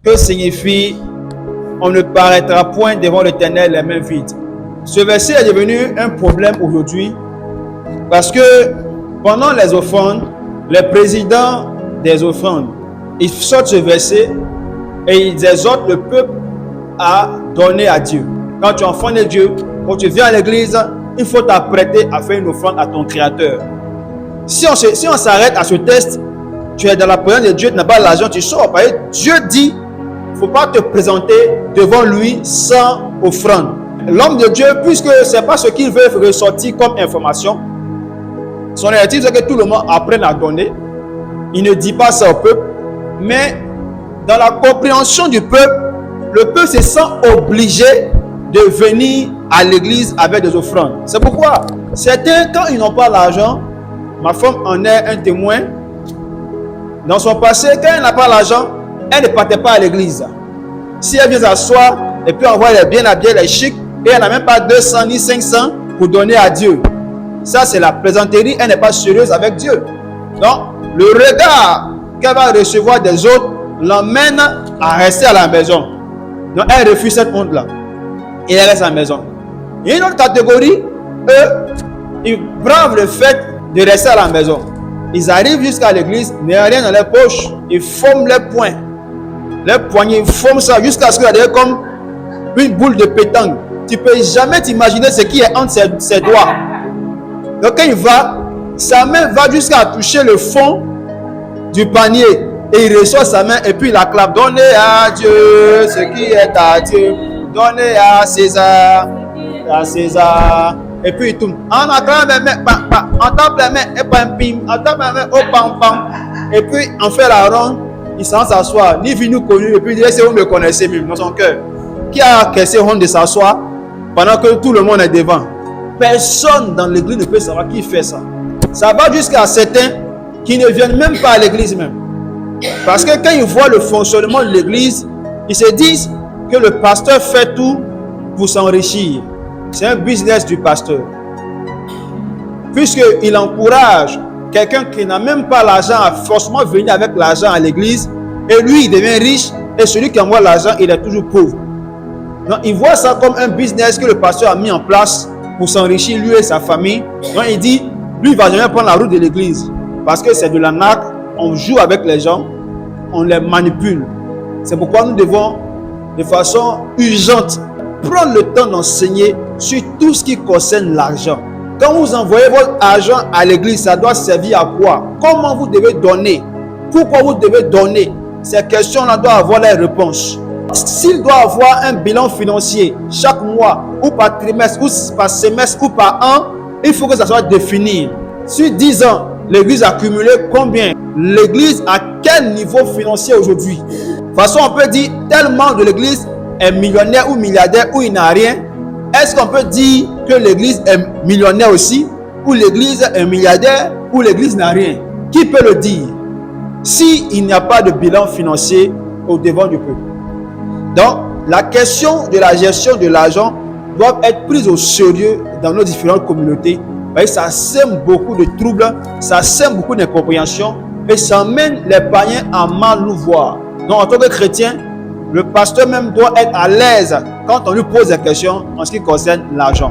que signifie on ne paraîtra point devant l'Éternel les mains vides. Ce verset est devenu un problème aujourd'hui parce que pendant les offrandes, les présidents des offrandes, ils sortent ce verset et ils exhortent le peuple à donner à Dieu. Quand tu es enfant de Dieu, quand tu viens à l'église, il faut t'apprêter à faire une offrande à ton Créateur. Si on s'arrête à ce test, tu es dans la présence de Dieu, tu n'as pas l'argent, tu sors. Parce que Dieu dit, il ne faut pas te présenter devant lui sans offrande. L'homme de Dieu, puisque ce n'est pas ce qu'il veut ressortir comme information, son objectif c'est que tout le monde apprenne à donner. Il ne dit pas ça au peuple, mais dans la compréhension du peuple, le peuple se sent obligé de venir à l'église avec des offrandes. C'est pourquoi certains, quand ils n'ont pas l'argent, ma femme en est un témoin, dans son passé, quand elle n'a pas l'argent, elle ne partait pas à l'église. Si elle vient s'asseoir et puis on voit les bien habillés, les chics, et elle n'a même pas 200 ni 500 pour donner à Dieu. Ça, c'est la plaisanterie, elle n'est pas sérieuse avec Dieu. Donc, le regard qu'elle va recevoir des autres l'emmène à rester à la maison. Donc, elle refuse cette honte-là. Et elle reste à la maison. Il y a une autre catégorie, eux, ils bravent le fait de rester à la maison. Ils arrivent jusqu'à l'église, mais rien dans les poches. Ils forment les poings. Les poignets, ils forment ça jusqu'à ce qu'il y ait comme une boule de pétanque. Tu ne peux jamais t'imaginer ce qui est entre ses doigts. Donc quand il va, sa main va jusqu'à toucher le fond du panier. Et il reçoit sa main et puis il la clappe. Donnez à Dieu ce qui est à Dieu. Donnez à César. À César. Et puis il tourne. On acclame les mains. On tape les mains. Et pam pim. On tape les mains. Oh pam pam. Et puis on fait la ronde. Il s'en s'asseoir. Ni vu nous connu. Et puis il dit, est-ce que vous me connaissez même dans son cœur? Qui a caissé honte de s'asseoir pendant que tout le monde est devant? Personne dans l'église ne peut savoir qui fait ça. Ça va jusqu'à certains qui ne viennent même pas à l'église même. Parce que quand ils voient le fonctionnement de l'église, ils se disent que le pasteur fait tout pour s'enrichir. C'est un business du pasteur. Puisqu'il encourage quelqu'un qui n'a même pas l'argent à forcément venir avec l'argent à l'église, et lui il devient riche, et celui qui envoie l'argent il est toujours pauvre. Donc il voit ça comme un business que le pasteur a mis en place pour s'enrichir lui et sa famille. Donc il dit, lui il va jamais prendre la route de l'église parce que c'est de l'arnaque, on joue avec les gens, on les manipule. C'est pourquoi nous devons de façon urgente prendre le temps d'enseigner sur tout ce qui concerne l'argent. Quand vous envoyez votre argent à l'église, ça doit servir à quoi? Comment vous devez donner? Pourquoi vous devez donner? Ces questions-là doivent avoir les réponses. S'il doit avoir un bilan financier chaque mois, ou par trimestre, ou par semestre, ou par an, il faut que ça soit défini. Sur 10 ans, l'église a cumulé combien? L'église à quel niveau financier aujourd'hui? De toute façon, on peut dire tel membre de l'église est millionnaire ou milliardaire ou il n'a rien. Est-ce qu'on peut dire que l'église est millionnaire aussi? Ou l'église est milliardaire? Ou l'église n'a rien? Qui peut le dire? S'il n'y a pas de bilan financier au devant du peuple. Donc, la question de la gestion de l'argent doit être prise au sérieux dans nos différentes communautés. Ça sème beaucoup de troubles, ça sème beaucoup d'incompréhension et ça mène les païens à mal nous voir. Donc, en tant que chrétien, le pasteur même doit être à l'aise quand on lui pose des questions en ce qui concerne l'argent.